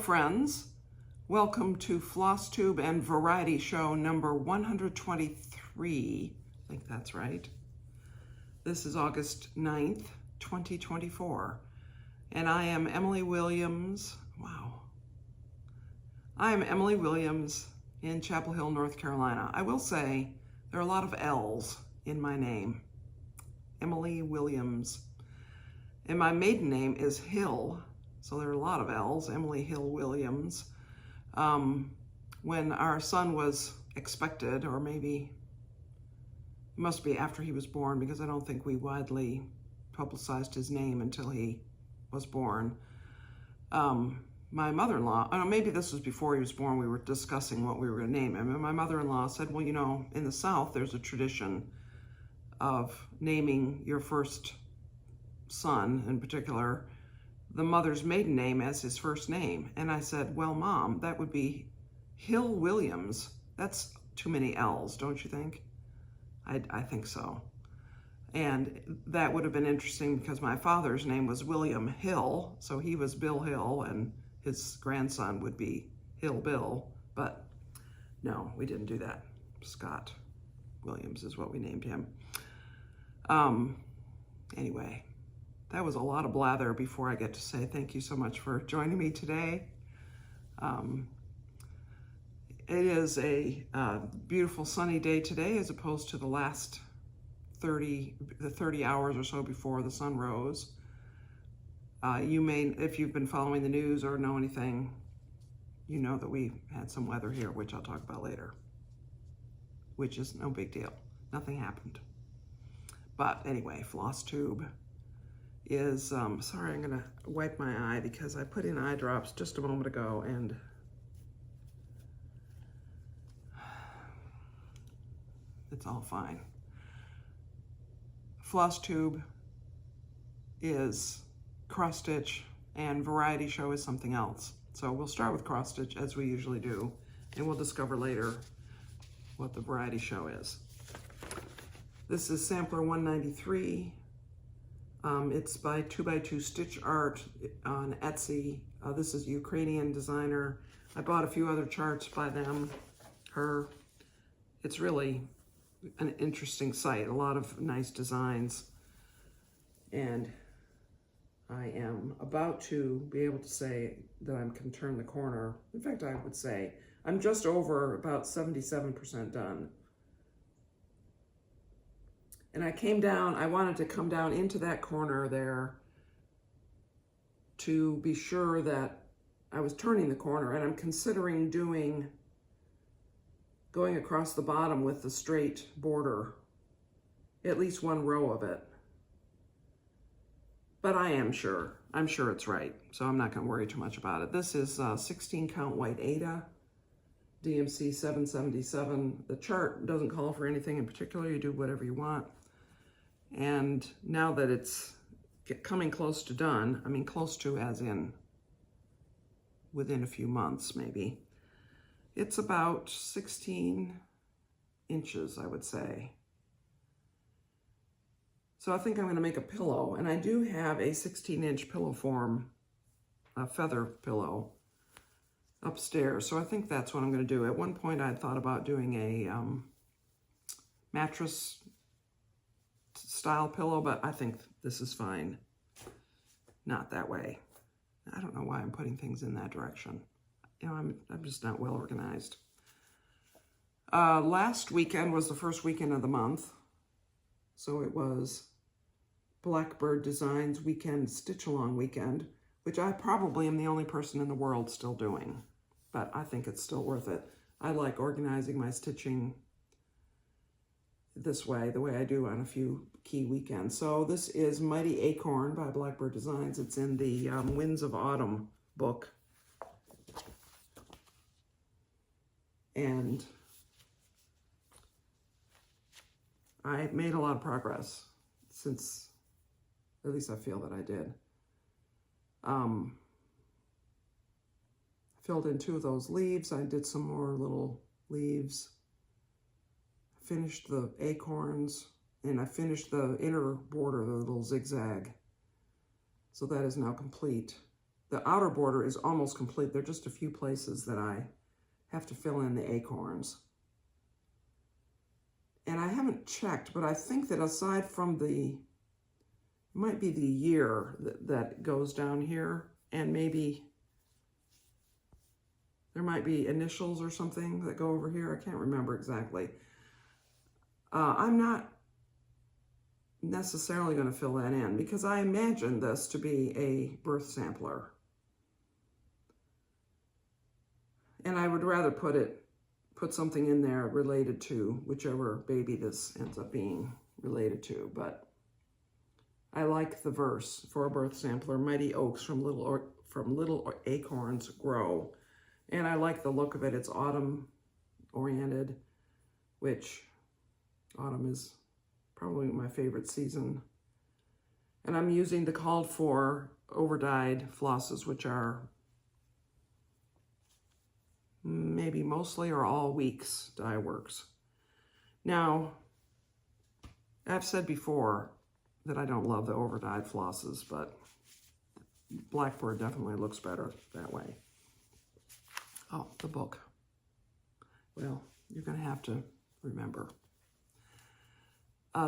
friends. Welcome to Flosstube and Variety Show number 123. I think that's right. This is August 9th, 2024. And I am Emily Williams. Wow. I am Emily Williams in Chapel Hill, North Carolina. I will say there are a lot of L's in my name. Emily Williams. And my maiden name is Hill. So there are a lot of L's, Emily Hill Williams. When our son was expected, or maybe it must be after he was born, because I don't think we widely publicized his name until he was born. My mother-in-law, oh, maybe this was before he was born, we were discussing what we were going to name him, and my mother-in-law said, well, you know, in the South, there's a tradition of naming your first son, in particular, the mother's maiden name as his first name. And I said, well, Mom, that would be Hill Williams. That's too many L's, don't you think? I think so. And that would have been interesting because my father's name was William Hill, so he was Bill Hill, and his grandson would be Hill Bill. But no, we didn't do that. Scott Williams is what we named him. Anyway. That was a lot of blather before I get to say thank you so much for joining me today. It is a beautiful sunny day today as opposed to the last 30 hours or so before the sun rose. You may, if you've been following the news or know anything, you know that we had some weather here, which I'll talk about later, which is no big deal. Nothing happened. But anyway, Flosstube is, sorry, I'm gonna wipe my eye because I put in eye drops just a moment ago and it's all fine. Flosstube is cross stitch and Variety Show is something else. So we'll start with cross stitch as we usually do, and we'll discover later what the Variety Show is. This is sampler 193. It's by 2x2 Stitch Art on Etsy. This is a Ukrainian designer. I bought a few other charts by them, her. It's really an interesting site, a lot of nice designs. And I am about to be able to say that I can turn the corner. In fact, I would say I'm just over about 77% done. And I came down, I wanted to come down into that corner there to be sure that I was turning the corner, and I'm considering going across the bottom with the straight border, at least one row of it. But I'm sure it's right, so I'm not gonna worry too much about it. This is 16 count white Aida, DMC 777. The chart doesn't call for anything in particular, you do whatever you want. And now that it's coming close to done, I mean close to as in within a few months maybe, it's about 16 inches, I would say. So I think I'm going to make a pillow, and I do have a 16-inch pillow form, a feather pillow upstairs, so I think that's what I'm going to do. At one point I thought about doing a mattress style pillow, but I think this is fine. Not that way. I don't know why I'm putting things in that direction. You know, I'm just not well organized. Last weekend was the first weekend of the month, so it was Blackbird Designs weekend, stitch along weekend, which I probably am the only person in the world still doing, but I think it's still worth it. I like organizing my stitching this way, the way I do on a few key weekends. So this is Mighty Acorn by Blackbird Designs. It's in the Winds of Autumn book. And I made a lot of progress since, at least I feel that I did. Filled in 2 of those leaves. I did some more little leaves. Finished the acorns, and I finished the inner border, the little zigzag. So that is now complete. the outer border is almost complete. There are just a few places that I have to fill in the acorns. And I haven't checked, but I think that aside from it might be the year that goes down here, and maybe there might be initials or something that go over here. I can't remember exactly. I'm not necessarily going to fill that in because I imagine this to be a birth sampler. And I would rather put something in there related to whichever baby this ends up being related to. But I like the verse for a birth sampler, mighty oaks from little acorns grow. And I like the look of it. It's autumn oriented, which autumn is probably my favorite season. And I'm using the called for over-dyed flosses, which are maybe mostly or all Weeks dye works. Now, I've said before that I don't love the over-dyed flosses, but Blackbird definitely looks better that way. Oh, the book. Well, you're going to have to remember.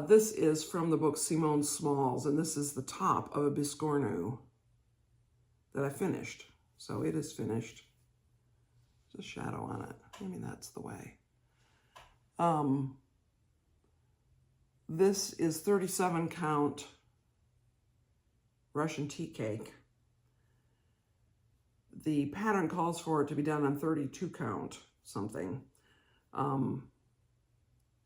This is from the book Simone Smalls, and this is the top of a Biscornu that I finished. So it is finished. There's a shadow on it. Maybe that's the way. This is 37 count Russian tea cake. The pattern calls for it to be done on 32 count something.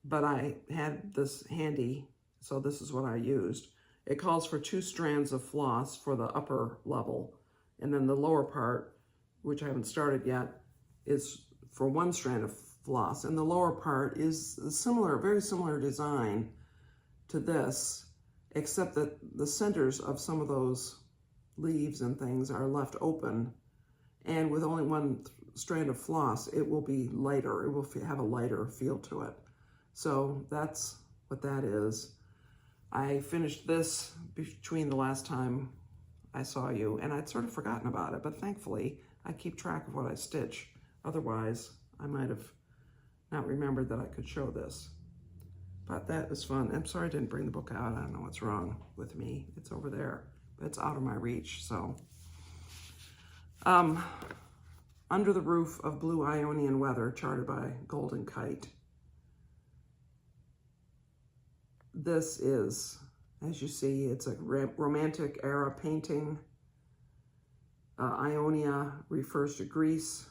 But I had this handy, so this is what I used. It calls for 2 strands of floss for the upper level. And then the lower part, which I haven't started yet, is for 1 strand of floss. And the lower part is a very similar design to this, except that the centers of some of those leaves and things are left open. And with only 1 strand of floss, it will be lighter. It will have a lighter feel to it. So that's what that is. I finished this between the last time I saw you, and I'd sort of forgotten about it, but thankfully I keep track of what I stitch. Otherwise, I might have not remembered that I could show this. But that was fun. I'm sorry I didn't bring the book out. I don't know what's wrong with me. It's over there, but it's out of my reach, so. Under the Roof of Blue Ionian Weather, charted by Golden Kite. This is, as you see, it's a romantic era painting. Ionia refers to Greece.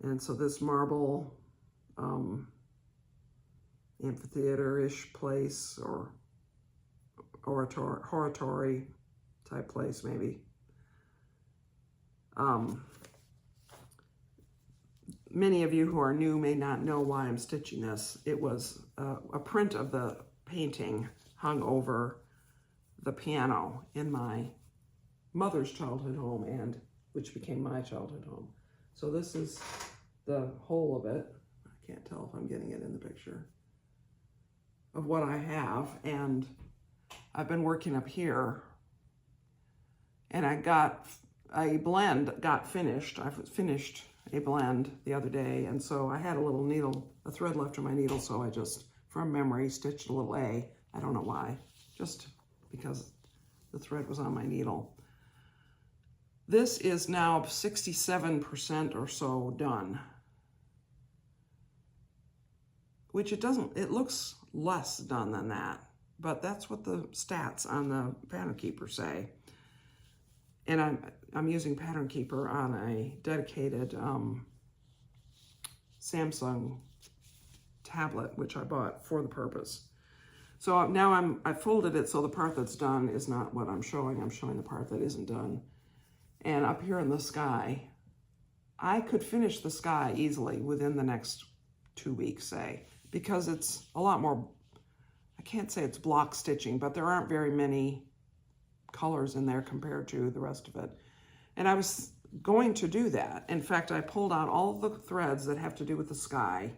And so this marble amphitheater-ish place, or oratory type place maybe. Many of you who are new may not know why I'm stitching this. It was a print of the painting hung over the piano in my mother's childhood home, and which became my childhood home. So this is the whole of it. I can't tell if I'm getting it in the picture of what I have, and I've been working up here, and I got a blend got finished. I finished a blend the other day, and so I had a little needle, a thread left on my needle, so I just, from memory, stitched a little A. I don't know why, just because the thread was on my needle. This is now 67% or so done, which it looks less done than that, but that's what the stats on the Pattern Keeper say. And I'm using Pattern Keeper on a dedicated Samsung tablet, which I bought for the purpose. So now I folded it so the part that's done is not what I'm showing. I'm showing the part that isn't done. And up here in the sky, I could finish the sky easily within the next 2 weeks, say, because it's a lot more, I can't say it's block stitching, but there aren't very many colors in there compared to the rest of it. And I was going to do that. In fact, I pulled out all the threads that have to do with the sky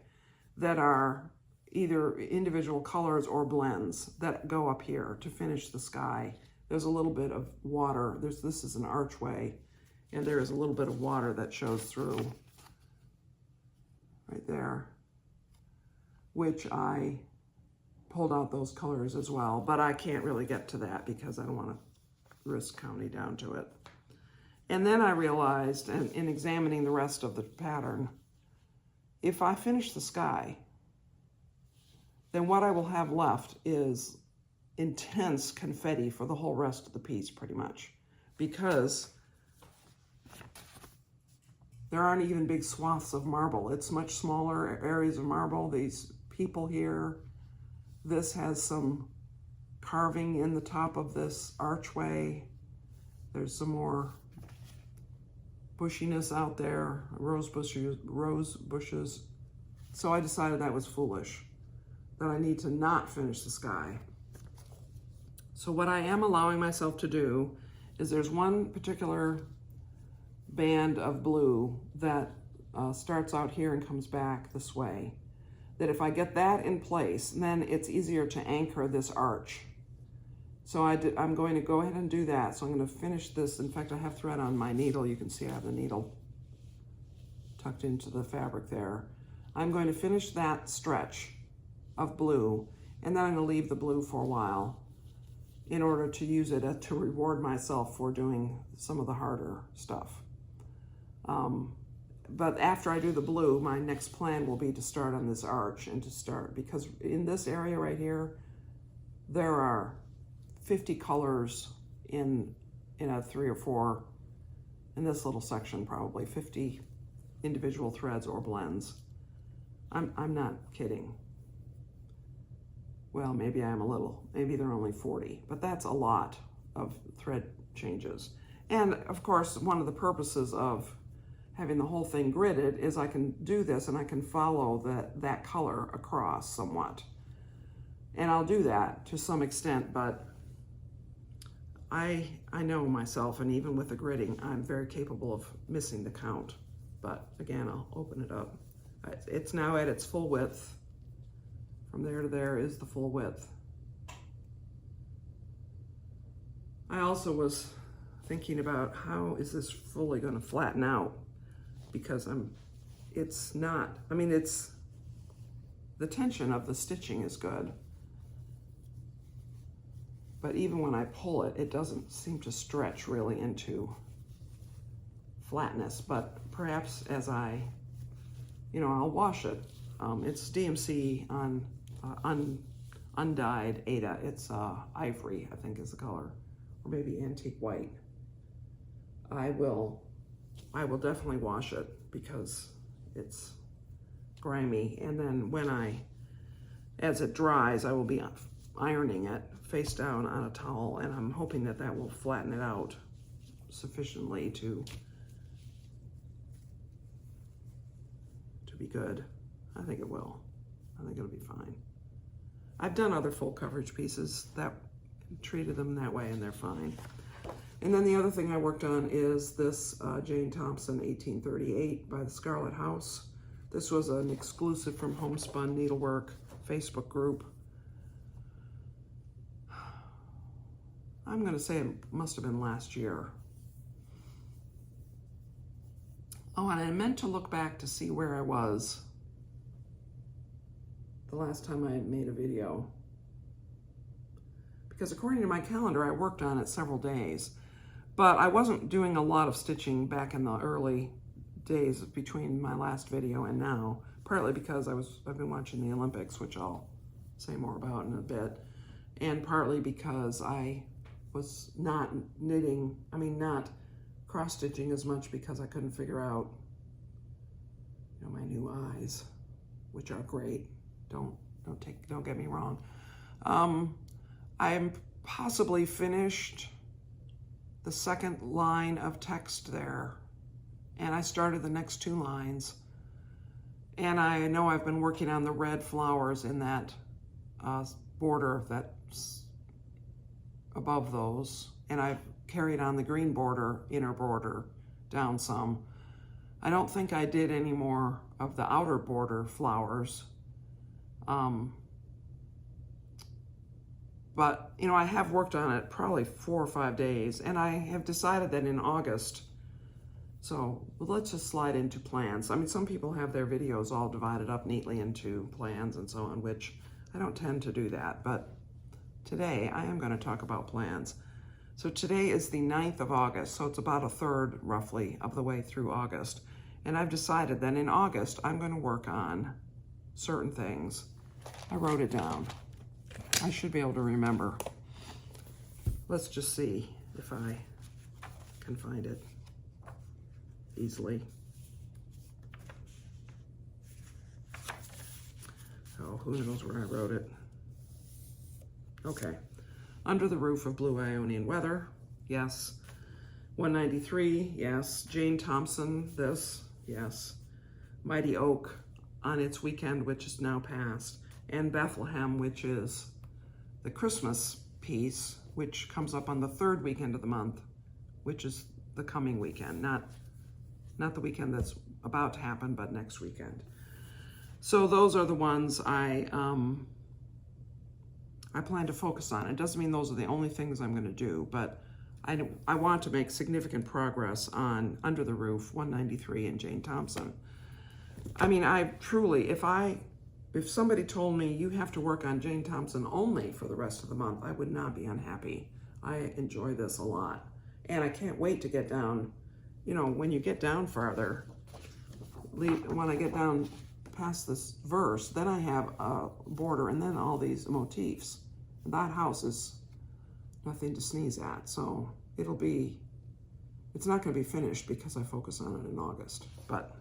that are either individual colors or blends that go up here to finish the sky there's a little bit of water. This is an archway, and there is a little bit of water that shows through right there, which I pulled out those colors as well, but I can't really get to that because I don't want to risk counting down to it. And then I realized, and in examining the rest of the pattern, if I finish the sky, then what I will have left is intense confetti for the whole rest of the piece, pretty much, because there aren't even big swaths of marble. It's much smaller areas of marble. These people here, this has some carving in the top of this archway. There's some more bushiness out there, rose bushes. So I decided that was foolish, that I need to not finish the sky. So what I am allowing myself to do is there's one particular band of blue that starts out here and comes back this way, that if I get that in place, then it's easier to anchor this arch. So I'm going to go ahead and do that. So I'm going to finish this. In fact, I have thread on my needle. You can see I have the needle tucked into the fabric there. I'm going to finish that stretch of blue, and then I'm going to leave the blue for a while in order to use it to reward myself for doing some of the harder stuff. But after I do the blue, my next plan will be to start on this arch and to start, because in this area right here, there are 50 colors in a 3 or 4, in this little section, probably 50 individual threads or blends. I'm not kidding. Well, maybe I am a little, maybe they're only 40, but that's a lot of thread changes. And of course, one of the purposes of having the whole thing gridded is I can do this and I can follow that color across somewhat. And I'll do that to some extent, but I know myself, and even with the gridding, I'm very capable of missing the count. But again, I'll open it up. It's now at its full width. From there to there is the full width. I also was thinking about how is this fully going to flatten out, because it's not, I mean, it's, the tension of the stitching is good, but even when I pull it, it doesn't seem to stretch really into flatness. But perhaps as I, I'll wash it. It's DMC on undyed Aida. It's ivory, I think is the color, or maybe antique white. I will definitely wash it because it's grimy. And then as it dries, I will be ironing it face down on a towel, and I'm hoping that will flatten it out sufficiently to be good. I think it will. I think it'll be fine. I've done other full coverage pieces that treated them that way, and they're fine. And then the other thing I worked on is this Jane Thompson 1838 by the Scarlet House. This was an exclusive from Homespun Needlework Facebook group. I'm going to say it must have been last year. Oh, and I meant to look back to see where I was the last time I made a video, because according to my calendar, I worked on it several days, but I wasn't doing a lot of stitching back in the early days between my last video and now, partly because I've been watching the Olympics, which I'll say more about in a bit, and partly because I was not not cross-stitching as much because I couldn't figure out, my new eyes, which are great. Don't get me wrong. I'm possibly finished the second line of text there, and I started the next 2 lines. And I know I've been working on the red flowers in that border that's above those, and I've carried on the green border, inner border, down some. I don't think I did any more of the outer border flowers, But, you know, I have worked on it probably 4 or 5 days, and I have decided that in August, so let's just slide into plans. I mean, some people have their videos all divided up neatly into plans and so on, which I don't tend to do that, but today I am going to talk about plans. So today is the 9th of August, so it's about a third, roughly, of the way through August. And I've decided that in August, I'm going to work on certain things. I wrote it down. I should be able to remember. Let's just see if I can find it easily. Oh, who knows where I wrote it? Okay. Under the Roof of Blue Ionian Weather, yes. 193, yes. Jane Thompson, this, yes. Mighty Oak on its weekend, which is now past. And Bethlehem, which is the Christmas piece, which comes up on the 3rd weekend of the month, which is the coming weekend, not the weekend that's about to happen, but next weekend. So those are the ones I plan to focus on. It doesn't mean those are the only things I'm going to do, but I want to make significant progress on Under the Roof, 193, and Jane Thompson. I mean, I truly, if somebody told me you have to work on Jane Thompson only for the rest of the month, I would not be unhappy. I enjoy this a lot. And I can't wait to get down, you know, when you get down farther, when I get down past this verse, then I have a border and then all these motifs. That house is nothing to sneeze at, so it's not going to be finished because I focus on it in August. But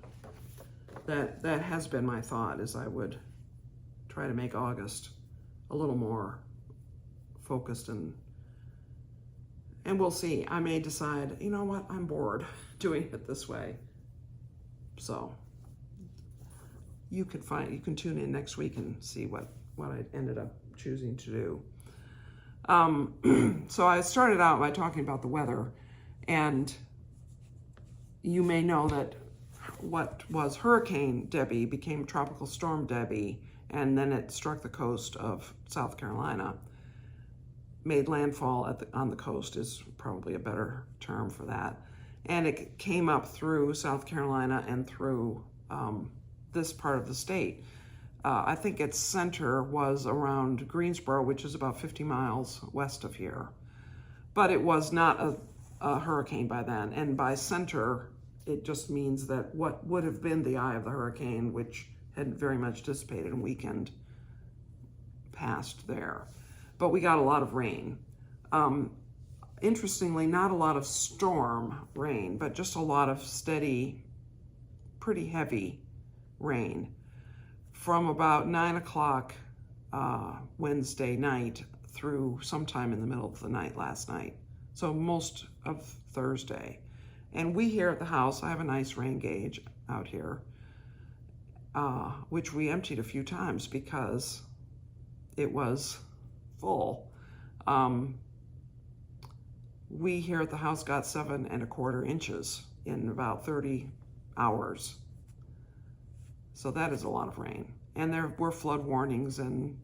that has been my thought, is I would try to make August a little more focused, and we'll see. I may decide, you know what, I'm bored doing it this way. So you can tune in next week and see what I ended up choosing to do. So I started out by talking about the weather, and you may know that what was Hurricane Debbie became Tropical Storm Debbie, and then it struck the coast of South Carolina. Made landfall on the coast is probably a better term for that. And it came up through South Carolina and through this part of the state. I think its center was around Greensboro, which is about 50 miles west of here. But it was not a hurricane by then. And by center, it just means that what would have been the eye of the hurricane, which had very much dissipated and weakened, passed there. But we got a lot of rain. Interestingly, not a lot of storm rain, but just a lot of steady, pretty heavy rain. From about 9 o'clock Wednesday night through sometime in the middle of the night last night. So most of Thursday. And we here at the house, I have a nice rain gauge out here, which we emptied a few times because it was full. We here at the house got 7 1/4 inches in about 30 hours. So that is a lot of rain. And there were flood warnings and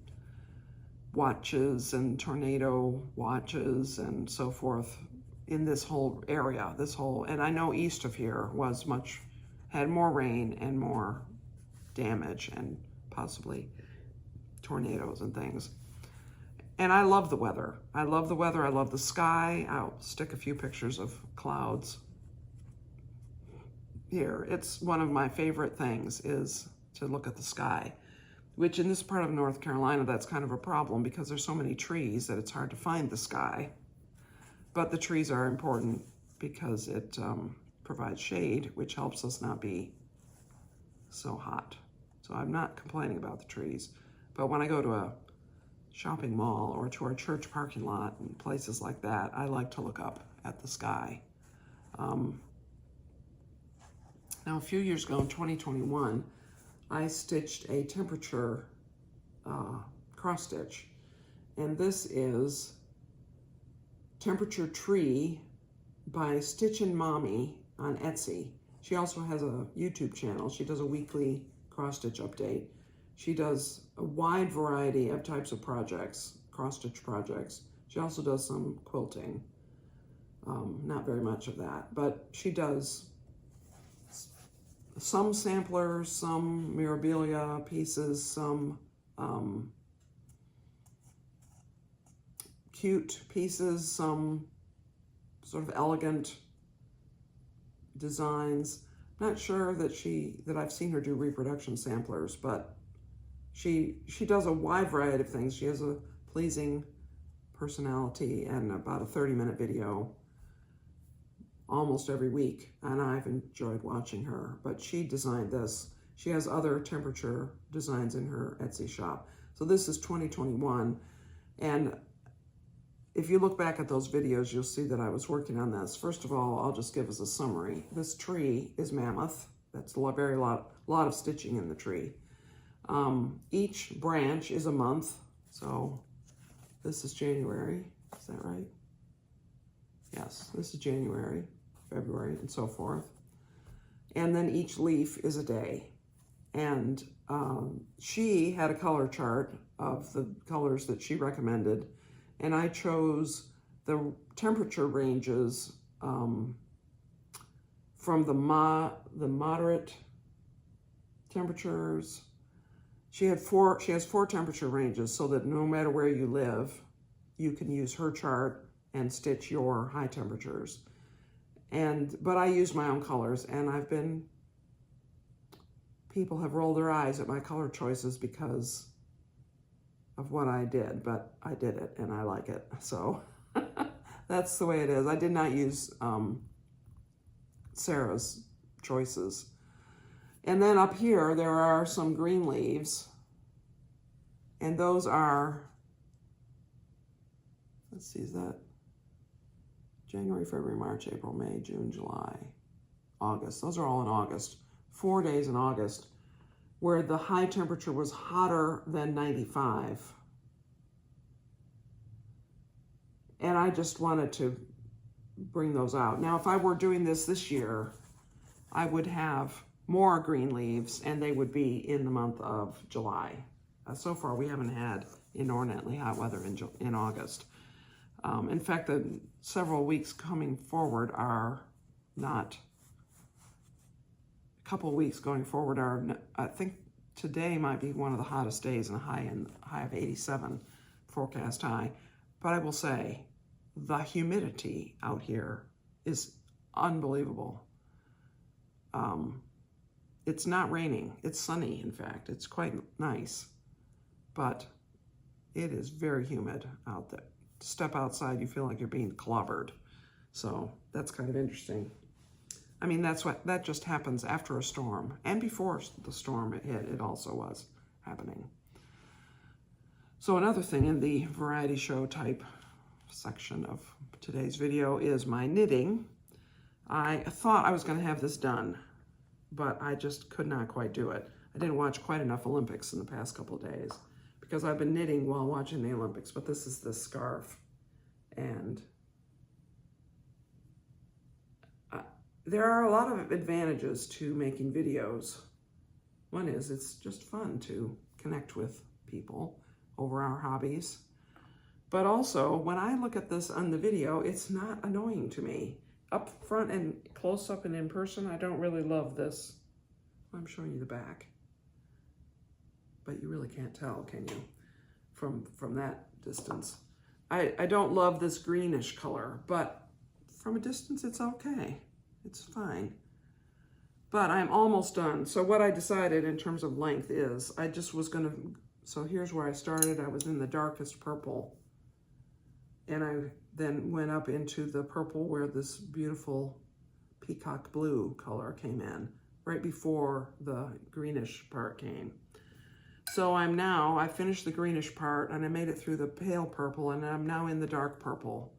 watches and tornado watches and so forth in this whole area, and I know east of here had more rain and more damage and possibly tornadoes and things. And I love the weather. I love the weather. I love the sky. I'll stick a few pictures of clouds here. It's one of my favorite things is to look at the sky, which in this part of North Carolina, that's kind of a problem because there's so many trees that it's hard to find the sky. But the trees are important because it provides shade, which helps us not be so hot. So I'm not complaining about the trees. But when I go to a shopping mall or to our church parking lot and places like that, I like to look up at the sky. Now, a few years ago in 2021, I stitched a temperature cross stitch. And this is Temperature Tree by StitchinMommy on Etsy. She also has a YouTube channel. She does a weekly cross stitch update. She does a wide variety of types of projects, cross-stitch projects. She also does some quilting. Not very much of that, but she does some samplers, some mirabilia pieces, some cute pieces, some sort of elegant designs. Not sure that I've seen her do reproduction samplers, but she does a wide variety of things. She has a pleasing personality and about a 30-minute video almost every week, and I've enjoyed watching her. But she designed this. She has other temperature designs in her Etsy shop. So this is 2021, and if you look back at those videos, you'll see that I was working on this. First of all, I'll just give us a summary. This tree is mammoth. That's a lot of stitching in the tree. Each branch is a month. So this is January. Is that right? Yes, this is January, February, and so forth. And then each leaf is a day. And she had a color chart of the colors that she recommended. And I chose the temperature ranges from the moderate temperatures. She has four temperature ranges, so that no matter where you live, you can use her chart and stitch your high temperatures. But I use my own colors, and people have rolled their eyes at my color choices because of what I did, but I did it and I like it. So that's the way it is. I did not use Sarah's choices. And then up here, there are some green leaves, and those are, let's see, is that January, February, March, April, May, June, July, August. Those are all in August. 4 days in August, where the high temperature was hotter than 95. And I just wanted to bring those out. Now, if I were doing this year, I would have more green leaves, and they would be in the month of July. So far, we haven't had inordinately hot weather in August. In fact, the several weeks coming forward are not. A couple of weeks going forward are, I think today might be one of the hottest days, and a high of 87 forecast high. But I will say, the humidity out here is unbelievable. It's not raining. It's sunny, in fact. It's quite nice. But it is very humid out there. To step outside, you feel like you're being clobbered. So that's kind of interesting. I mean, that just happens after a storm. And before the storm hit, it also was happening. So another thing in the variety show type section of today's video is my knitting. I thought I was going to have this done, but I just could not quite do it. I didn't watch quite enough Olympics in the past couple of days because I've been knitting while watching the Olympics, but this is the scarf. And there are a lot of advantages to making videos. One is it's just fun to connect with people over our hobbies. But also, when I look at this on the video, it's not annoying to me. Up front and close up and in person, I don't really love this. I'm showing you the back. But you really can't tell, can you? From that distance. I don't love this greenish color, but from a distance, it's okay. It's fine. But I'm almost done. So what I decided in terms of length is, I just was gonna, so here's where I started. I was in the darkest purple. And I then went up into the purple where this beautiful peacock blue color came in, right before the greenish part came. So I finished the greenish part and I made it through the pale purple, and I'm now in the dark purple.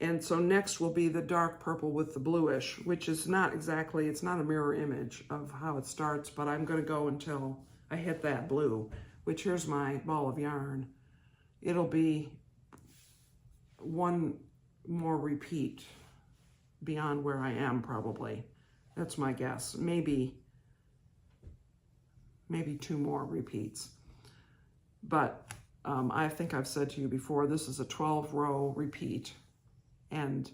And so next will be the dark purple with the bluish, which is not exactly, it's not a mirror image of how it starts, but I'm gonna go until I hit that blue, which here's my ball of yarn. It'll be one more repeat beyond where I am probably. That's my guess. Maybe 2 more repeats. But I think I've said to you before, this is a 12-row repeat. And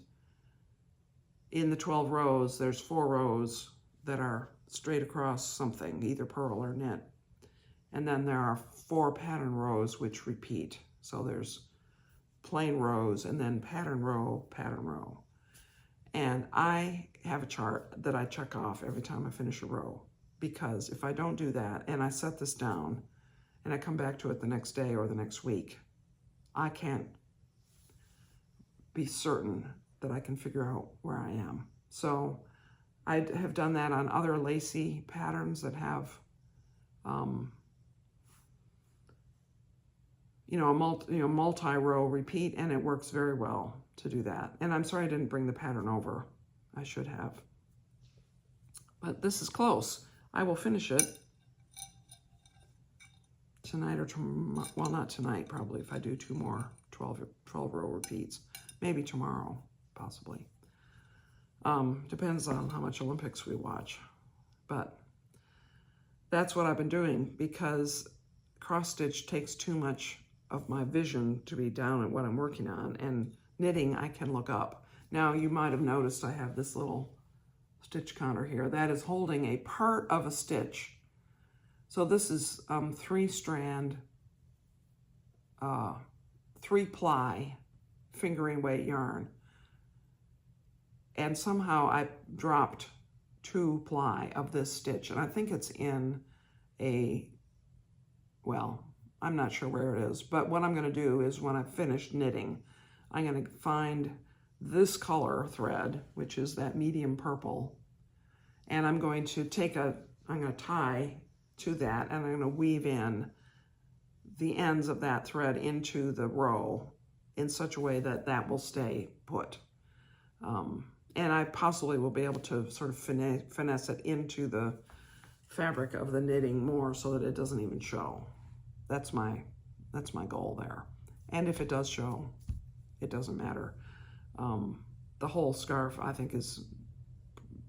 in the 12 rows, there's 4 rows that are straight across something, either purl or knit. And then there are 4 pattern rows which repeat. So there's plain rows and then pattern row, pattern row. And I have a chart that I check off every time I finish a row, because if I don't do that and I set this down and I come back to it the next day or the next week, I can't be certain that I can figure out where I am. So I have done that on other lacy patterns that have, a multi-row repeat, and it works very well to do that. And I'm sorry I didn't bring the pattern over. I should have. But this is close. I will finish it tonight or tomorrow. Well, not tonight, probably, if I do 2 more 12-row repeats. Maybe tomorrow, possibly. Depends on how much Olympics we watch. But that's what I've been doing, because cross-stitch takes too much of my vision to be down at what I'm working on, and knitting I can look up. Now you might have noticed I have this little stitch counter here that is holding a part of a stitch. So this is 3-strand, 3-ply fingering weight yarn, and somehow I dropped 2-ply of this stitch, and I think it's in a, well, I'm not sure where it is, but what I'm going to do is when I've finished knitting, I'm going to find this color thread, which is that medium purple, and I'm going to tie to that, and I'm going to weave in the ends of that thread into the row in such a way that that will stay put. And I possibly will be able to sort of finesse it into the fabric of the knitting more so that it doesn't even show. That's my goal there. And if it does show, it doesn't matter. The whole scarf, I think, is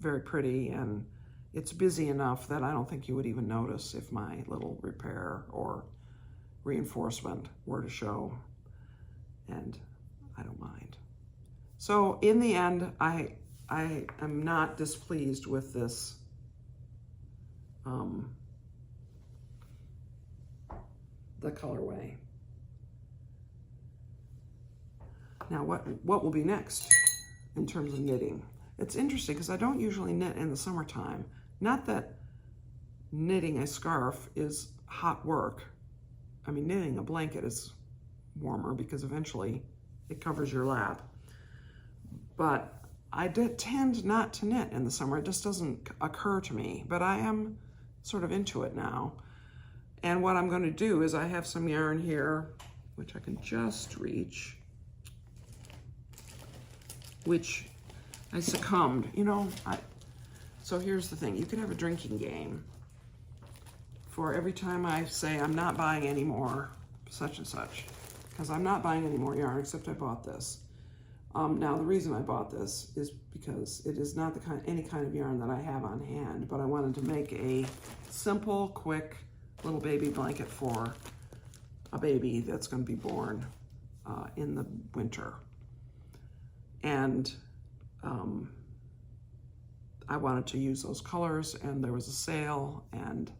very pretty, and it's busy enough that I don't think you would even notice if my little repair or reinforcement were to show, and I don't mind. So in the end, I am not displeased with this the colorway. Now what will be next in terms of knitting? It's interesting because I don't usually knit in the summertime. Not that knitting a scarf is hot work. I mean, knitting a blanket is warmer because eventually it covers your lap. But I tend not to knit in the summer. It just doesn't occur to me, but I am sort of into it now. And what I'm going to do is I have some yarn here, which I can just reach, which I succumbed. So here's the thing. You can have a drinking game for every time I say I'm not buying any more such and such, because I'm not buying any more yarn except I bought this. Now the reason I bought this is because it is not any kind of yarn that I have on hand, but I wanted to make a simple, quick little baby blanket for a baby that's going to be born in the winter. And I wanted to use those colors, and there was a sale, and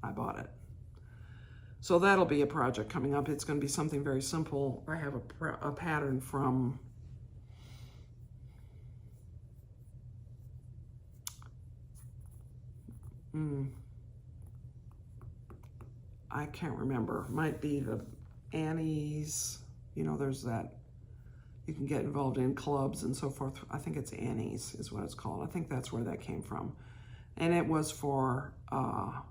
I bought it. So that'll be a project coming up. It's going to be something very simple. I have a pattern from I can't remember. Might be the Annie's. There's that. You can get involved in clubs and so forth. I think it's Annie's is what it's called. I think that's where that came from. And it was for a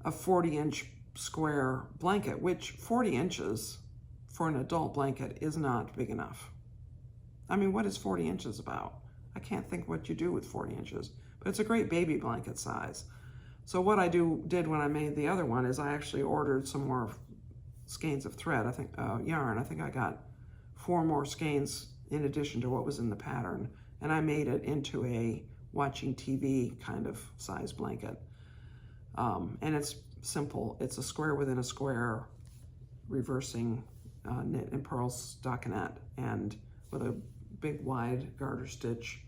40-inch square blanket, which 40 inches for an adult blanket is not big enough. I mean, what is 40 inches about? I can't think what you do with 40 inches, but it's a great baby blanket size. So what I did when I made the other one is I actually ordered some more skeins of thread, yarn. I think I got 4 more skeins in addition to what was in the pattern, and I made it into a watching TV kind of size blanket. And it's simple. It's a square within a square reversing knit and purl stockinette, and with a big wide garter stitch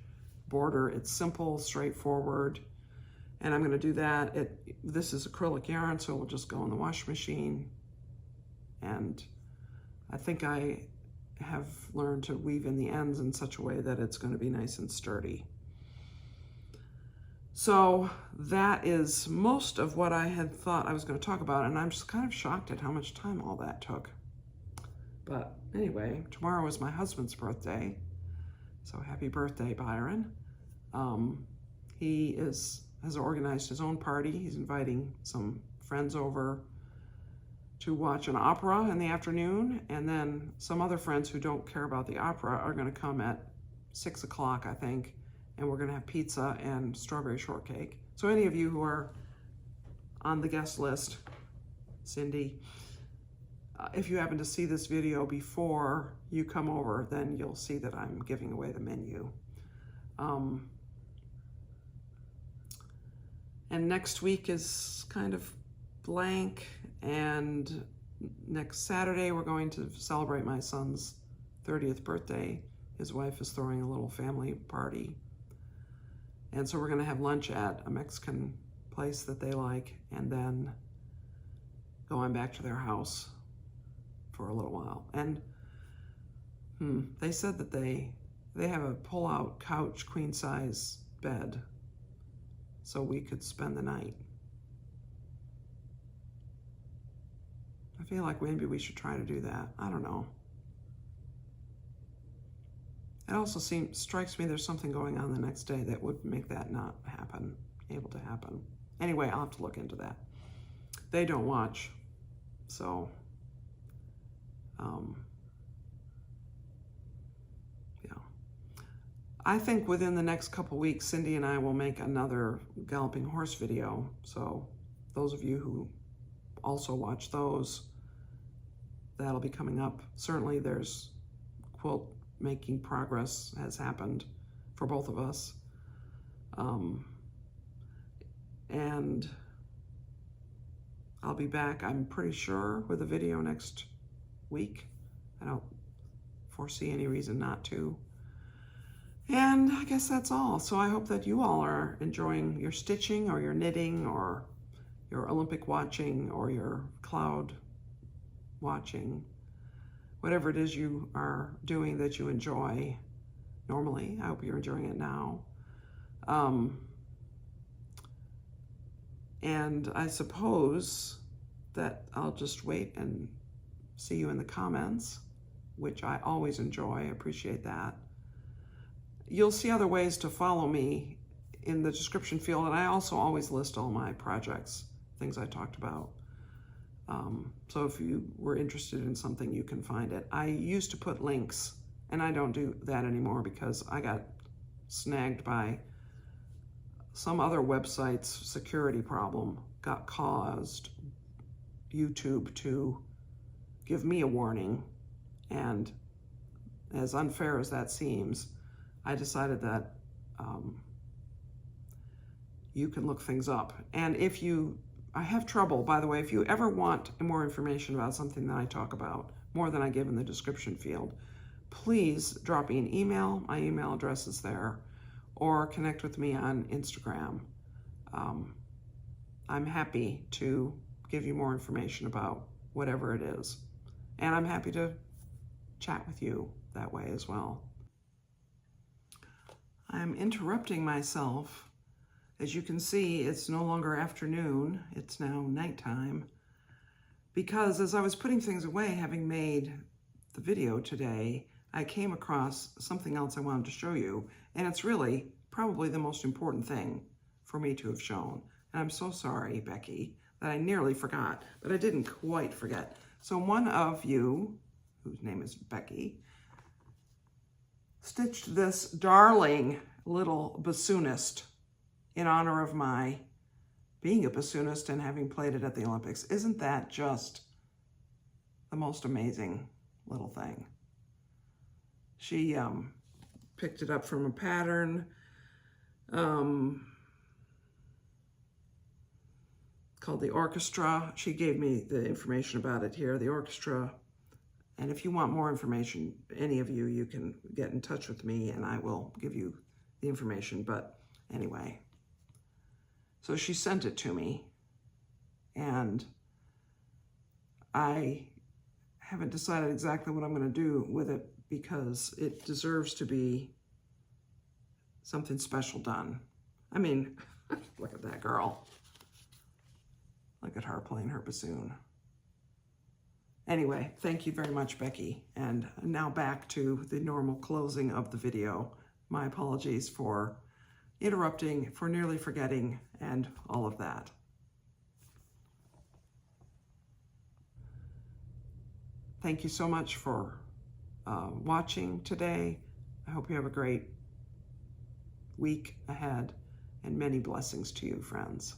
border. It's simple, straightforward, and I'm going to do that. This is acrylic yarn, so it will just go in the wash machine, and I think I have learned to weave in the ends in such a way that it's going to be nice and sturdy. So that is most of what I had thought I was going to talk about, and I'm just kind of shocked at how much time all that took. But anyway, tomorrow is my husband's birthday, so happy birthday, Byron. He has organized his own party. He's inviting some friends over to watch an opera in the afternoon, and then some other friends who don't care about the opera are going to come at 6 o'clock, I think, and we're going to have pizza and strawberry shortcake. So any of you who are on the guest list, Cindy, if you happen to see this video before you come over, then you'll see that I'm giving away the menu. And next week is kind of blank, and next Saturday we're going to celebrate my son's 30th birthday. His wife is throwing a little family party, and so we're going to have lunch at a Mexican place that they like, and then go on back to their house for a little while. And they said that they have a pull-out couch, queen-size bed, so we could spend the night. I feel like maybe we should try to do that. I don't know. It also strikes me there's something going on the next day that would make that not able to happen. Anyway, I'll have to look into that. They don't watch, so yeah. I think within the next couple weeks, Cindy and I will make another galloping horse video. So those of you who also watch those, that'll be coming up. Certainly there's quilt making progress has happened for both of us. And I'll be back, I'm pretty sure, with a video next week. I don't foresee any reason not to. And I guess that's all. So I hope that you all are enjoying your stitching or your knitting or your Olympic watching or your cloud watching. Whatever it is you are doing that you enjoy normally, I hope you're enjoying it now. And I suppose that I'll just wait and see you in the comments, which I always enjoy. I appreciate that. You'll see other ways to follow me in the description field, and I also always list all my projects, things I talked about. So if you were interested in something, you can find it. I used to put links, and I don't do that anymore because I got snagged by some other website's security problem, got caused YouTube to give me a warning. And as unfair as that seems, I decided that you can look things up. And if I have trouble, by the way, if you ever want more information about something that I talk about, more than I give in the description field, please drop me an email. My email address is there, or connect with me on Instagram. I'm happy to give you more information about whatever it is. And I'm happy to chat with you that way as well. I'm interrupting myself. As you can see, it's no longer afternoon, it's now nighttime, because as I was putting things away, having made the video today, I came across something else I wanted to show you, and it's really probably the most important thing for me to have shown. And I'm so sorry, Becky, that I nearly forgot, but I didn't quite forget. So one of you, whose name is Becky, stitched this darling little bassoonist in honor of my being a bassoonist and having played it at the Olympics. Isn't that just the most amazing little thing? She picked it up from a pattern. called the Orchestra. She gave me the information about it here, the Orchestra. And if you want more information, any of you, you can get in touch with me and I will give you the information. But anyway, so she sent it to me and I haven't decided exactly what I'm going to do with it because it deserves to be something special done. I mean, look at that girl. Look at her playing her bassoon. Anyway, thank you very much, Becky. And now back to the normal closing of the video. My apologies for interrupting, for nearly forgetting, and all of that. Thank you so much for watching today. I hope you have a great week ahead and many blessings to you, friends.